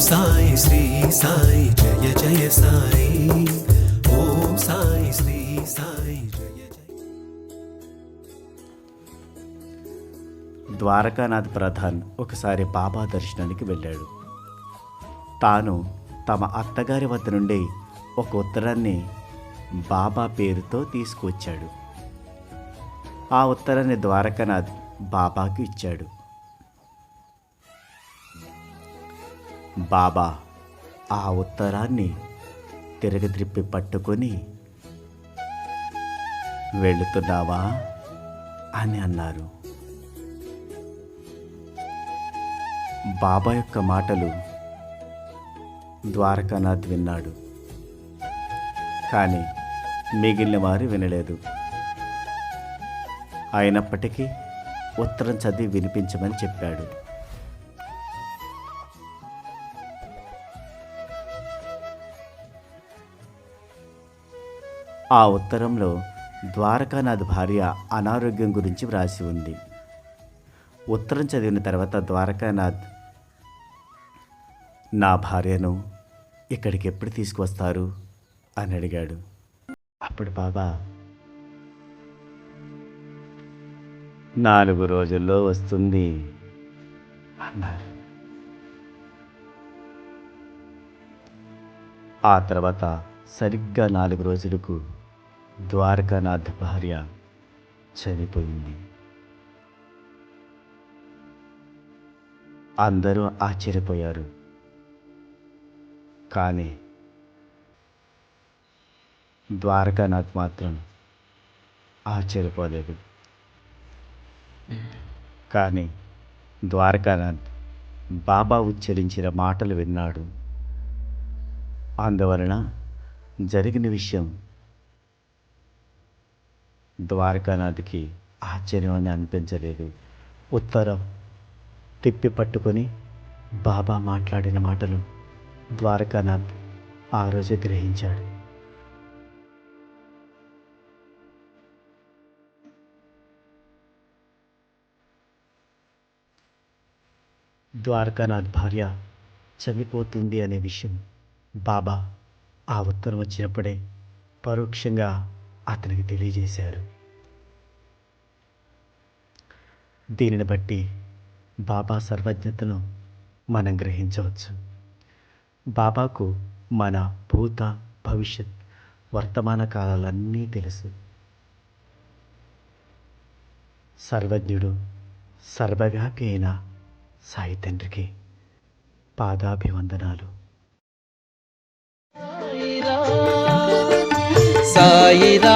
సాయి శ్రీ సాయి జయ జయ సాయి. ఓం సాయి శ్రీ సాయి జయ జయ. ద్వారకానాథ్ ప్రధాన్ ఒకసారి బాబా దర్శనానికి వెళ్ళాడు. తాను తమ అత్తగారి వద్ద నుండి ఒక ఉత్తరాన్ని బాబా పేరుతో తీసుకువచ్చాడు. ఆ ఉత్తరాన్ని ద్వారకానాథ్ బాబాకు ఇచ్చాడు. బాబా ఆ ఉత్తరాన్ని తిరగత్రిప్పి పట్టుకొని, వెళుతున్నావా అని అన్నారు. బాబా యొక్క మాటలు ద్వారకానాథ్ విన్నాడు, కానీ మిగిలిన వారు వినలేదు. అయినప్పటికీ ఉత్తరం చదివి వినిపించమని చెప్పాడు. ఆ ఉత్తరంలో ద్వారకానాథ్ భార్య అనారోగ్యం గురించి వ్రాసి ఉంది. ఉత్తరం చదివిన తర్వాత ద్వారకానాథ్, నా భార్యను ఇక్కడికి ఎప్పుడు తీసుకువస్తారు అని అడిగాడు. అప్పుడు బాబా, 4 రోజుల్లో వస్తుంది అన్నారు. ఆ తర్వాత సరిగ్గా 4 రోజులకు ద్వారకానాథ్ భార్య చనిపోయింది. అందరూ ఆశ్చర్యపోయారు, కానీ ద్వారకానాథ్ మాత్రం ఆశ్చర్యపోలేదు. కానీ ద్వారకానాథ్ బాబా ఉచ్చరించిన మాటలు విన్నాడు. అందువలన జరిగిన విషయం ద్వారకానాథ్కి ఆశ్చర్యం అని అనిపించలేదు. ఉత్తరం తిప్పి పట్టుకొని బాబా మాట్లాడిన మాటలు ద్వారకానాథ్ ఆ రోజు గ్రహించాడు. ద్వారకానాథ్ భార్య చనిపోతుంది అనే విషయం బాబా ఆ ఉత్తరం వచ్చినప్పుడే పరోక్షంగా అతనికి తెలియజేశారు. దీనిని బట్టి బాబా సర్వజ్ఞతను మనం గ్రహించవచ్చు. బాబాకు మన భూత భవిష్యత్ వర్తమాన కాలాలన్నీ తెలుసు. సర్వజ్ఞుడు సర్వవ్యాపి అయిన సాయి తండ్రికి పాదాభివందనాలు. సాయిరా